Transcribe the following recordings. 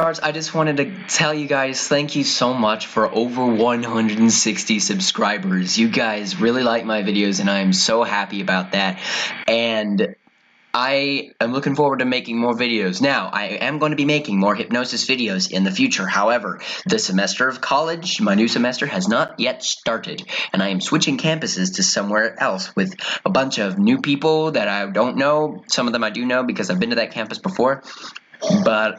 Stars, I just wanted to tell you guys thank you so much for over 160 subscribers. You guys really like my videos and I am so happy about that. And I am looking forward to making more videos. Now, I am going to be making more hypnosis videos in the future. However, the semester of college, my new semester, has not yet started. And I am switching campuses to somewhere else with a bunch of new people that I don't know. Some of them I do know because I've been to that campus before. But,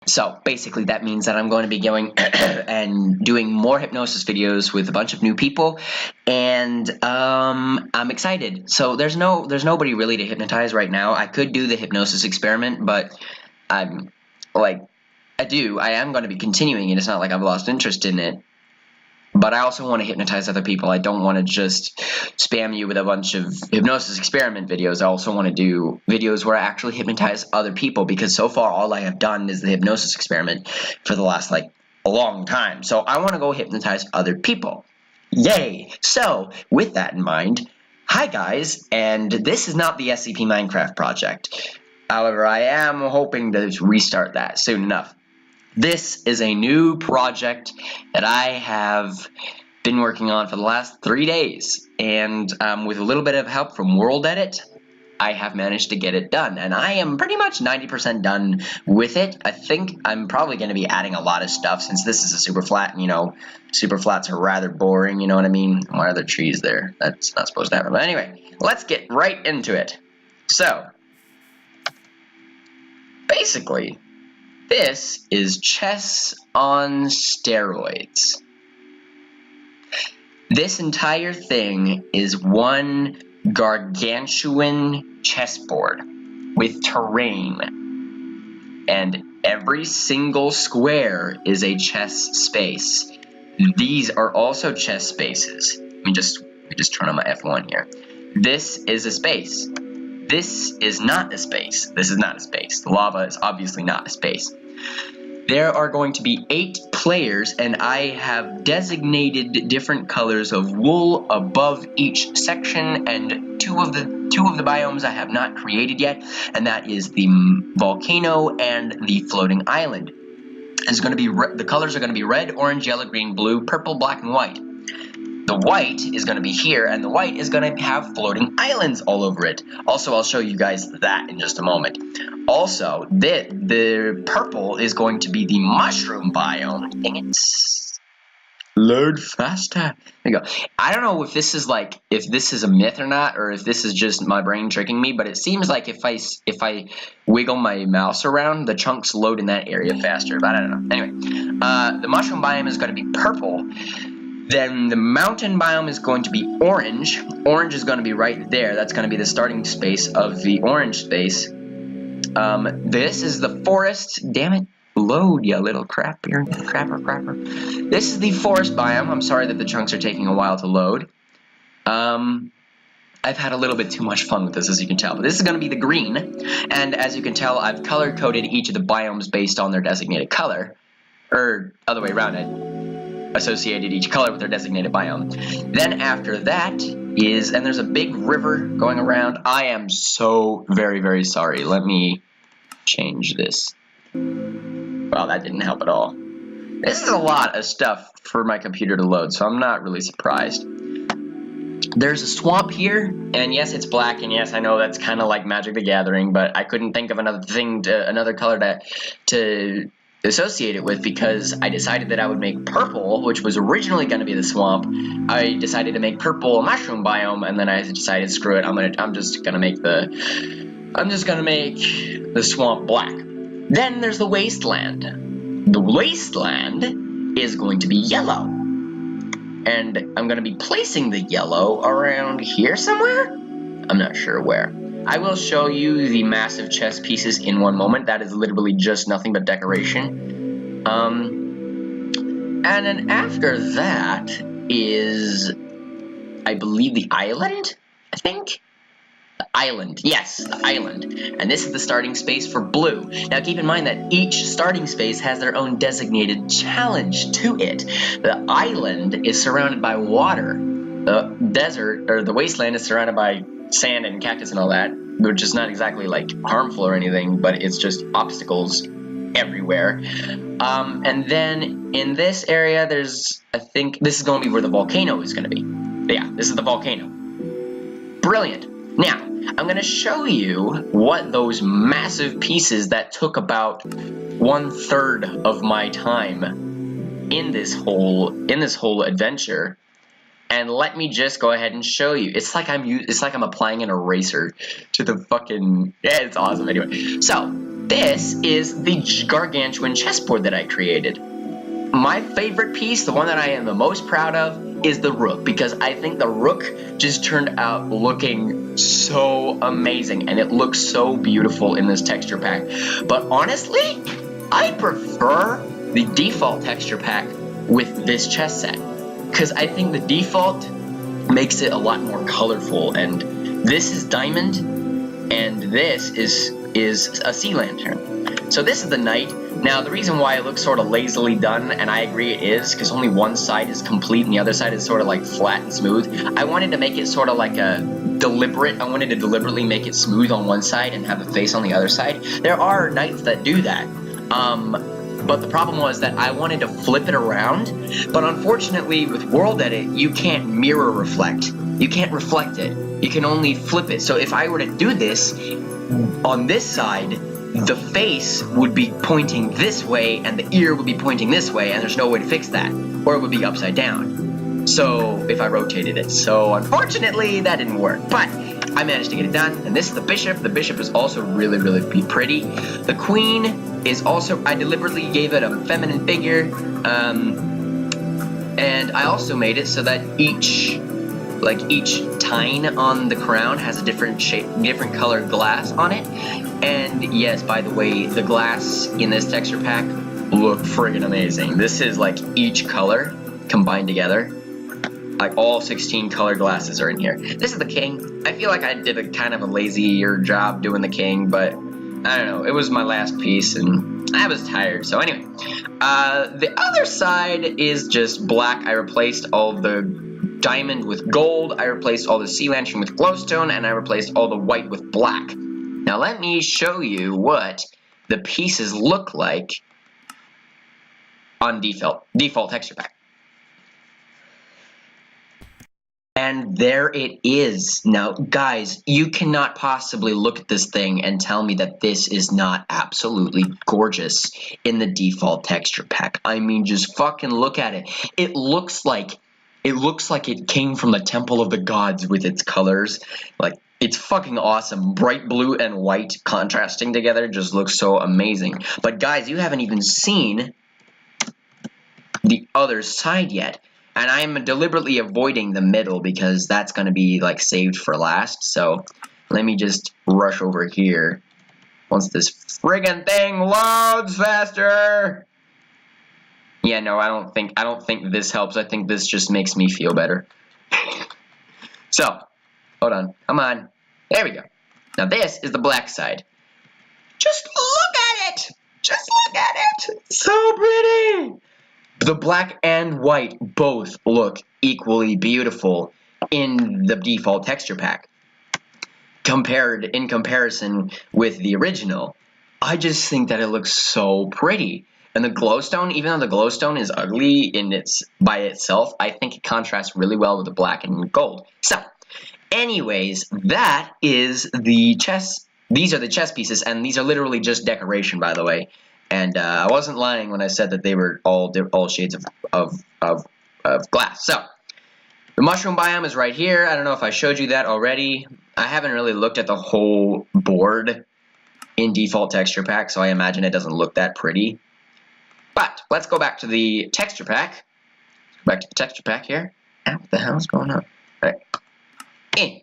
so basically that means that I'm going to be going and doing more hypnosis videos with a bunch of new people, and I'm excited. So there's nobody really to hypnotize right now. I could do the hypnosis experiment, but I am going to be continuing it. It's not like I've lost interest in it. But I also want to hypnotize other people. I don't want to just spam you with a bunch of hypnosis experiment videos. I also want to do videos where I actually hypnotize other people, because so far all I have done is the hypnosis experiment for the last, a long time. So I want to go hypnotize other people. Yay! So, with that in mind, hi guys, and this is not the SCP Minecraft project. However, I am hoping to restart that soon enough. This is a new project that I have been working on for the last 3 days, and with a little bit of help from World Edit, I have managed to get it done, and I am pretty much 90% done with it. I think I'm probably going to be adding a lot of stuff since this is a super flat, and super flats are rather boring, you know what I mean? Why are there trees there? That's not supposed to happen. But anyway, let's get right into it. So, basically, this is chess on steroids. This entire thing is one gargantuan chessboard with terrain, and every single square is a chess space. These are also chess spaces. Let me just turn on my F1 here. This is a space. This is not a space. This is not a space. The lava is obviously not a space. There are going to be 8 players, and I have designated different colors of wool above each section, and two of the biomes I have not created yet, and that is the volcano and the floating island. It's going to be the colors are going to be red, orange, yellow, green, blue, purple, black, and white. The white is going to be here, and the white is going to have floating islands all over it. Also, I'll show you guys that in just a moment. Also, the purple is going to be the mushroom biome. Dang it. Load faster. There you go. I don't know if this is a myth or not, or if this is just my brain tricking me, but it seems like if I wiggle my mouse around, the chunks load in that area faster, but I don't know. Anyway, the mushroom biome is going to be purple. Then the mountain biome is going to be orange. Orange is going to be right there. That's going to be the starting space of the orange space. This is the forest. Damn it. Load, you little crapper. This is the forest biome. I'm sorry that the chunks are taking a while to load. I've had a little bit too much fun with this, as you can tell. But this is going to be the green. And as you can tell, I've color-coded each of the biomes based on their designated color. Or, other way around it. Associated each color with their designated biome. Then after that is, and there's a big river going around. I am so very, very sorry. Let me change this. Well, that didn't help at all. This is a lot of stuff for my computer to load, so I'm not really surprised. There's a swamp here, and yes, it's black, and yes, I know that's kind of like Magic the Gathering, but I couldn't think of another color to associate it with, because I decided that I would make purple, which was originally going to be the swamp. I decided to make purple a mushroom biome, and then I decided, screw it, I'm just gonna make the swamp black. Then there's the wasteland. The wasteland is going to be yellow, and I'm going to be placing the yellow around here somewhere. I'm not sure where. I will show you the massive chess pieces in one moment. That is literally just nothing but decoration. And then after that is, I believe, the island, I think? The island, yes, the island. And this is the starting space for blue. Now keep in mind that each starting space has their own designated challenge to it. The island is surrounded by water. The desert, or the wasteland, is surrounded by sand and cactus and all that, which is not exactly harmful or anything, but it's just obstacles everywhere. And then in this area, there's, I think, this is going to be where the volcano is going to be. But yeah, this is the volcano. Brilliant. Now, I'm going to show you what those massive pieces that took about 1/3 of my time in this whole adventure. And let me just go ahead and show you. It's like I'm applying an eraser to the fucking, yeah, it's awesome. Anyway, so this is the gargantuan chessboard that I created. My favorite piece, the one that I am the most proud of, is the rook, because I think the rook just turned out looking so amazing, and it looks so beautiful in this texture pack. But honestly, I prefer the default texture pack with this chess set, because I think the default makes it a lot more colorful. And this is diamond, and this is a sea lantern. So this is the knight. Now the reason why it looks sort of lazily done, and I agree it is, because only one side is complete and the other side is sort of like flat and smooth. I wanted to make it sort of like I wanted to deliberately make it smooth on one side and have a face on the other side. There are knights that do that. But the problem was that I wanted to flip it around, but unfortunately with World Edit, you can't mirror reflect. You can't reflect it. You can only flip it. So if I were to do this, on this side, the face would be pointing this way and the ear would be pointing this way, and there's no way to fix that. Or it would be upside down. So if I rotated it. So unfortunately, that didn't work. But I managed to get it done. And this is the bishop. The bishop is also really, really pretty. The queen is also, I deliberately gave it a feminine figure. And I also made it so that each tine on the crown has a different shape, different colored glass on it. And yes, by the way, the glass in this texture pack look friggin' amazing. This is like each color combined together. Like all 16 color glasses are in here. This is the king. I feel like I did a kind of a lazier job doing the king, but I don't know. It was my last piece and I was tired. So anyway, the other side is just black. I replaced all the diamond with gold. I replaced all the sea lantern with glowstone, and I replaced all the white with black. Now let me show you what the pieces look like on default texture pack. And there it is. Now, guys, you cannot possibly look at this thing and tell me that this is not absolutely gorgeous in the default texture pack. I mean, just fucking look at it. It looks like it came from the Temple of the Gods with its colors. Like, it's fucking awesome. Bright blue and white contrasting together just looks so amazing. But guys, you haven't even seen the other side yet. And I'm deliberately avoiding the middle because that's going to be like saved for last. So let me just rush over here once this friggin' thing loads faster. Yeah, no, I don't think this helps. I think this just makes me feel better. So, hold on. Come on. There we go. Now this is the black side. Just look at it. Just look at it. So pretty. The black and white both look equally beautiful in the default texture pack. In comparison with the original, I just think that it looks so pretty. And the glowstone, even though the glowstone is ugly by itself, I think it contrasts really well with the black and gold. So, anyways, that is the chess. These are the chess pieces, and these are literally just decoration, by the way. And I wasn't lying when I said that they were all shades of glass. So, the mushroom biome is right here. I don't know if I showed you that already. I haven't really looked at the whole board in default texture pack, so I imagine it doesn't look that pretty. But let's go back to the texture pack. Go back to the texture pack here. What the hell is going on? All right. In.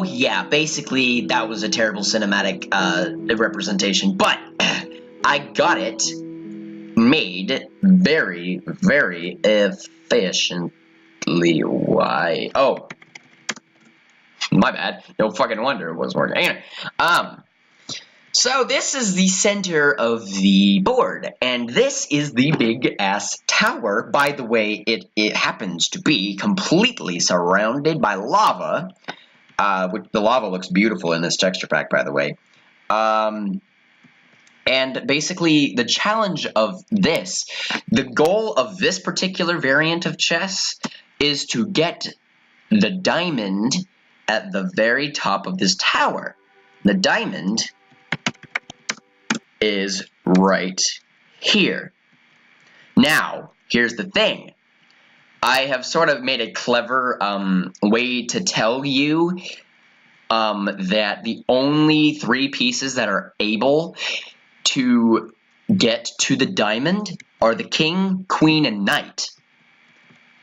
yeah, basically that was a terrible cinematic representation, but I got it made very, very efficiently. Why? Oh, my bad. No fucking wonder it was working. Anyway, so this is the center of the board, and this is the big-ass tower. By the way, it happens to be completely surrounded by lava, which the lava looks beautiful in this texture pack, by the way. And basically, the challenge of this, the goal of this particular variant of chess is to get the diamond at the very top of this tower. The diamond is right here. Now, here's the thing. I have sort of made a clever way to tell you that the only 3 pieces that are able to get to the diamond are the king, queen, and knight.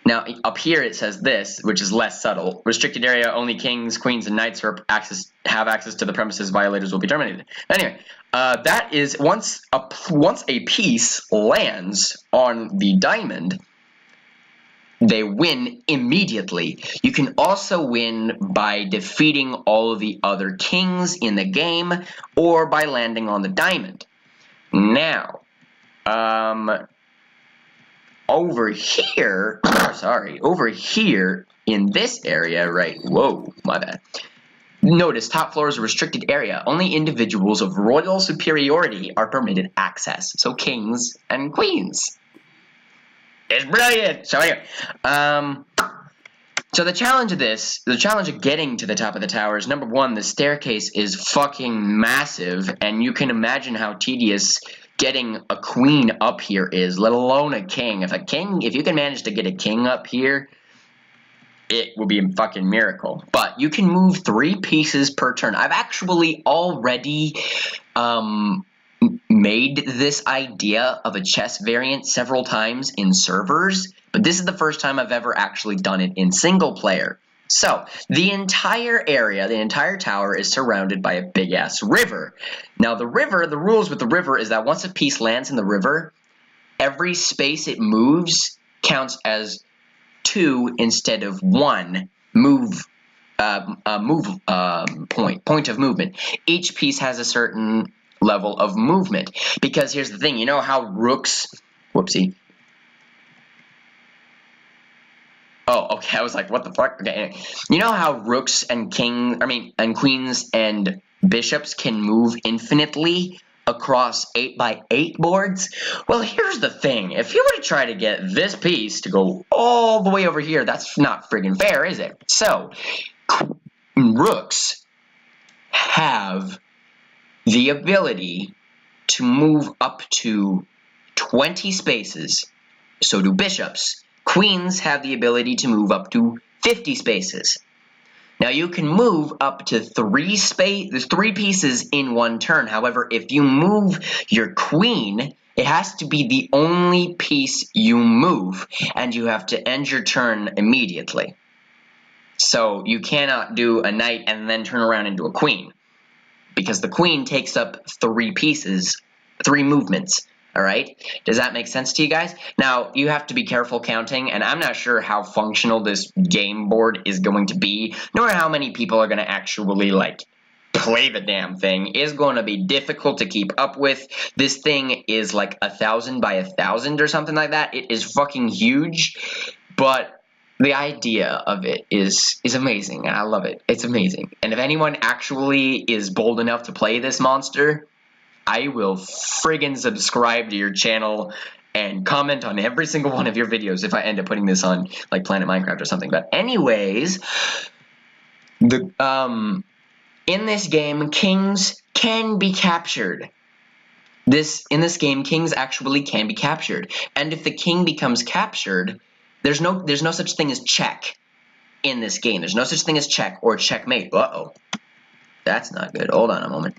Now, up here it says this, which is less subtle. Restricted area, only kings, queens, and knights have access to the premises. Violators will be terminated. Anyway, that is once a piece lands on the diamond, they win immediately. You can also win by defeating all of the other kings in the game, or by landing on the diamond. Now, over here in this area, right, whoa, my bad. Notice top floor is a restricted area. Only individuals of royal superiority are permitted access. So kings and queens. It's brilliant! So anyway, so the challenge of getting to the top of the tower is, number 1, the staircase is fucking massive, and you can imagine how tedious getting a queen up here is, let alone a king. If you can manage to get a king up here, it will be a fucking miracle. But you can move 3 pieces per turn. I've actually already made this idea of a chess variant several times in servers, but this is the first time I've ever actually done it in single player. So, the entire area, the entire tower is surrounded by a big-ass river. Now, the rules with the river is that once a piece lands in the river, every space it moves counts as 2 instead of 1 point of movement. Each piece has a certain level of movement, because here's the thing, you know how rooks, whoopsie. Oh, okay, I was like, what the fuck? Okay, anyway. You know how rooks and queens and bishops can move infinitely across 8x8 boards? Well, here's the thing. If you were to try to get this piece to go all the way over here, that's not friggin' fair, is it? So, rooks have the ability to move up to 20 spaces. So do bishops. Queens have the ability to move up to 50 spaces. Now you can move up to 3 pieces in 1 turn. However, if you move your queen, it has to be the only piece you move, and you have to end your turn immediately. So you cannot do a knight and then turn around into a queen, because the queen takes up 3 pieces, 3 movements. Alright? Does that make sense to you guys? Now, you have to be careful counting, and I'm not sure how functional this game board is going to be, nor how many people are going to actually, play the damn thing. It's going to be difficult to keep up with. This thing is like 1,000 by 1,000 or something like that. It is fucking huge, but the idea of it is amazing, and I love it. It's amazing. And if anyone actually is bold enough to play this monster, I will friggin' subscribe to your channel and comment on every single one of your videos if I end up putting this on, like, Planet Minecraft or something. But anyways, in this game, kings can be captured. In this game, kings actually can be captured. And if the king becomes captured, there's no such thing as check in this game. There's no such thing as check or checkmate. Uh-oh. That's not good. Hold on a moment.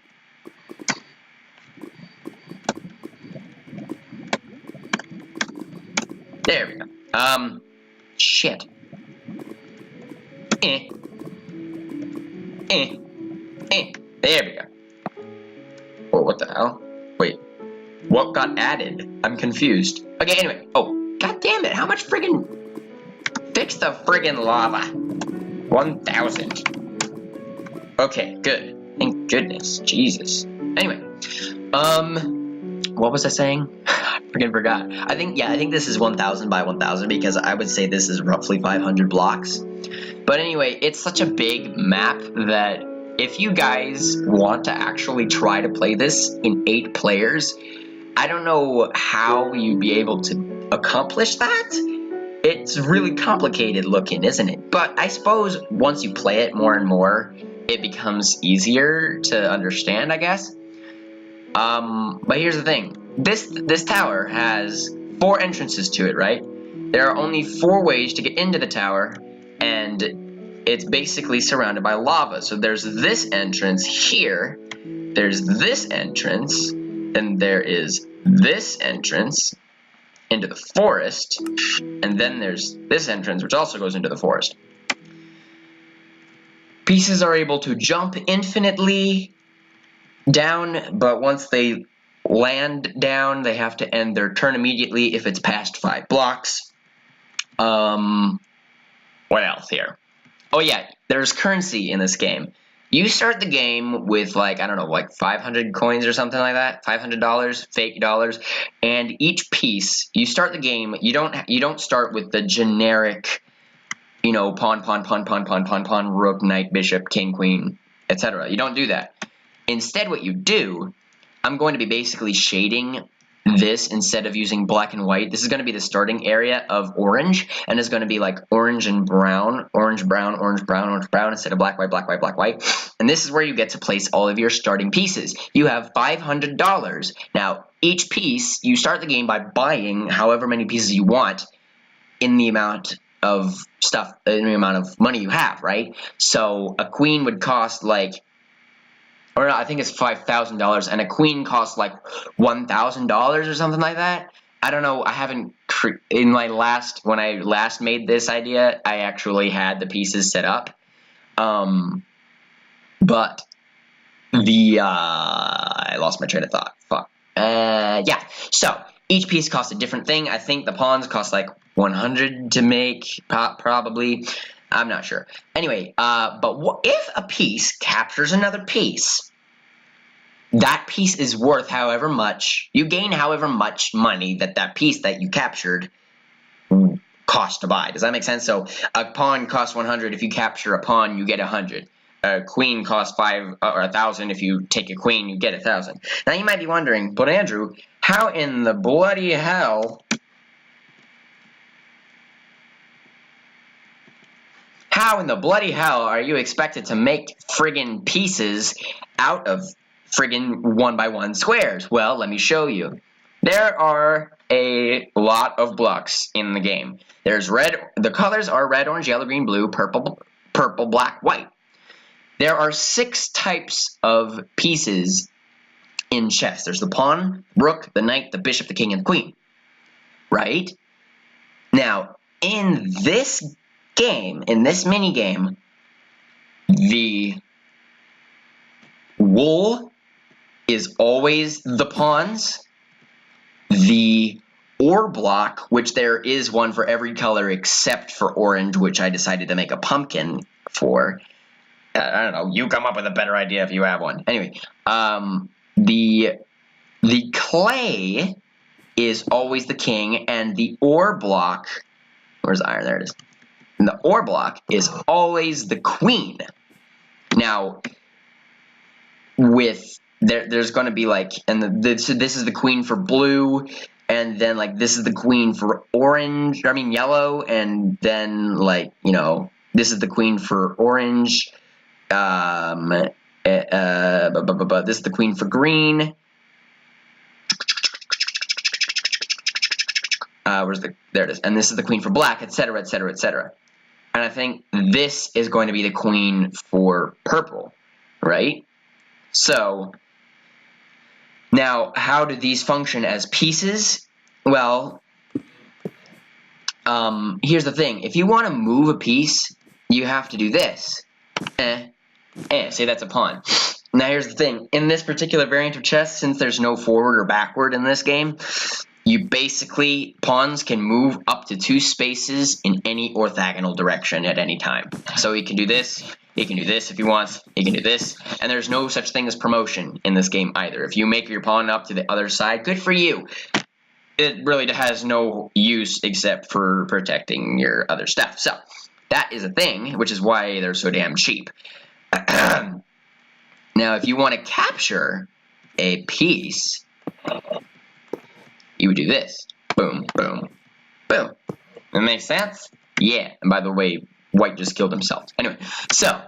There we go. Shit. There we go. Oh, what the hell? Wait. What got added? I'm confused. Okay, anyway. Oh, god damn it. How much friggin... Fix the friggin' lava. 1,000. Okay, good. Thank goodness. Jesus. Anyway. What was I saying? I freaking forgot. I think this is 1,000 by 1,000 because I would say this is roughly 500 blocks. But anyway, it's such a big map that if you guys want to actually try to play this in 8 players, I don't know how you'd be able to accomplish that. It's really complicated looking, isn't it? But I suppose once you play it more and more, it becomes easier to understand, I guess. But here's the thing. This tower has 4 entrances to it, right? There are only 4 ways to get into the tower, and it's basically surrounded by lava. So there's this entrance here, there's this entrance, and there is this entrance into the forest, and then there's this entrance which also goes into the forest. Pieces are able to jump infinitely down, but once they land down, they have to end their turn immediately if it's past 5 blocks. What else here? Oh yeah, there's currency in this game. You start the game with like, I don't know, like 500 coins or something like that, $500, fake dollars, and each piece, you start the game, you don't start with the generic, you know, pawn, rook, knight, bishop, king, queen, etc. You don't do that. Instead, what you do, I'm going to be basically shading this instead of using black and white. This is going to be the starting area of orange, and it's going to be like orange and brown, orange, brown, orange, brown, orange, brown, instead of black, white, black, white, black, white. And this is where you get to place all of your starting pieces. You have $500. Now, each piece, you start the game by buying however many pieces you want in the amount of stuff, in the amount of money you have, right? So a queen would cost like, or I think it's $5,000, and a queen costs like $1,000 or something like that. I don't know. I haven't when I last made this idea, I actually had the pieces set up. But I lost my train of thought. Fuck. Yeah. So each piece costs a different thing. I think the pawns cost like 100 to make, probably. I'm not sure. Anyway, but what if a piece captures another piece? That piece is worth however much, you gain however much money that piece that you captured cost to buy. Does that make sense? So a pawn costs 100. If you capture a pawn, you get 100. A queen costs 5 or 1,000. If you take a queen, you get 1,000. Now you might be wondering, but Andrew, how in the bloody hell? How in the bloody hell are you expected to make friggin' pieces out of friggin' 1x1 squares? Well, let me show you. There are a lot of blocks in the game. There's red. The colors are red, orange, yellow, green, blue, purple, black, white. There are 6 types of pieces in chess. There's the pawn, rook, the knight, the bishop, the king, and the queen. Right? Now, in this game, in this mini game, the wool is always the pawns. The ore block, which there is one for every color except for orange, which I decided to make a pumpkin for. I don't know. You come up with a better idea if you have one. Anyway, the clay is always the king, and the ore block. Where's the iron? There it is. And the ore block is always the queen. Now, there's going to be like, and this is the queen for blue, and then like this is the queen for yellow, and then like, you know, this is the queen for orange. This is the queen for green. There it is, and this is the queen for black, etc., etc., etc. And I think this is going to be the queen for purple, right? So now, how do these function as pieces? Well, here's the thing. If you want to move a piece, you have to do this. say that's a pawn. Now here's the thing. In this particular variant of chess, since there's no forward or backward in this game, you basically, pawns can move up to 2 spaces in any orthogonal direction at any time. So he can do this, he can do this if he wants, he can do this, and there's no such thing as promotion in this game either. If you make your pawn up to the other side, good for you. It really has no use except for protecting your other stuff. So, that is a thing, which is why they're so damn cheap. Now, if you want to capture a piece, you would do this. Boom, boom, boom. That makes sense? Yeah. And by the way, White just killed himself. Anyway, so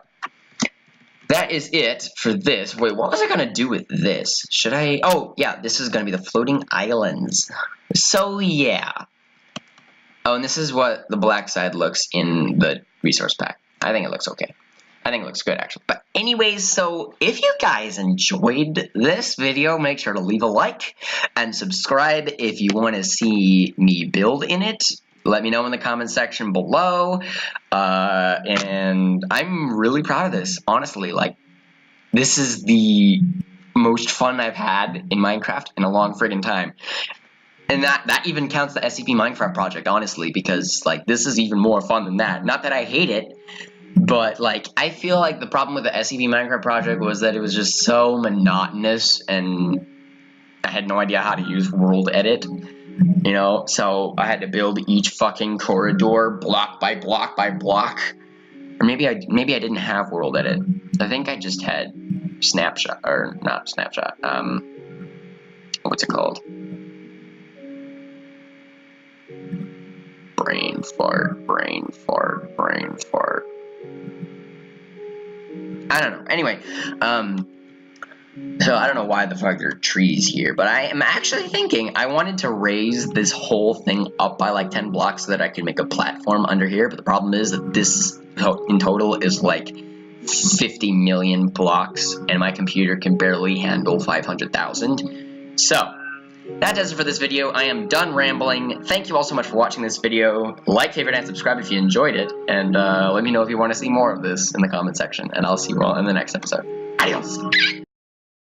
that is it for this. Wait, what was I going to do with this? Should I? Oh, yeah, this is going to be the floating islands. So, yeah. Oh, and this is what the black side looks in the resource pack. I think it looks okay. I think it looks good, actually. But anyways, so if you guys enjoyed this video, make sure to leave a like and subscribe if you want to see me build in it. Let me know in the comment section below. And I'm really proud of this, honestly. Like, this is the most fun I've had in Minecraft in a long friggin' time. And that even counts the SCP Minecraft project, honestly, because, like, this is even more fun than that. Not that I hate it. But, like, I feel like the problem with the SCP Minecraft project was that it was just so monotonous, and I had no idea how to use World Edit, you know? So I had to build each fucking corridor block by block by block. Or maybe I didn't have World Edit. I think I just had Snapshot, or not Snapshot, what's it called? Brain fart, brain fart, brain fart. I don't know. Anyway, so I don't know why the fuck there are trees here, but I am actually thinking I wanted to raise this whole thing up by like 10 blocks so that I could make a platform under here, but the problem is that this in total is like 50 million blocks, and my computer can barely handle 500,000. So, that does it for this video. I am done rambling. Thank you all so much for watching this video. Like, favorite, and subscribe if you enjoyed it. And let me know if you want to see more of this in the comment section. And I'll see you all in the next episode. Adios!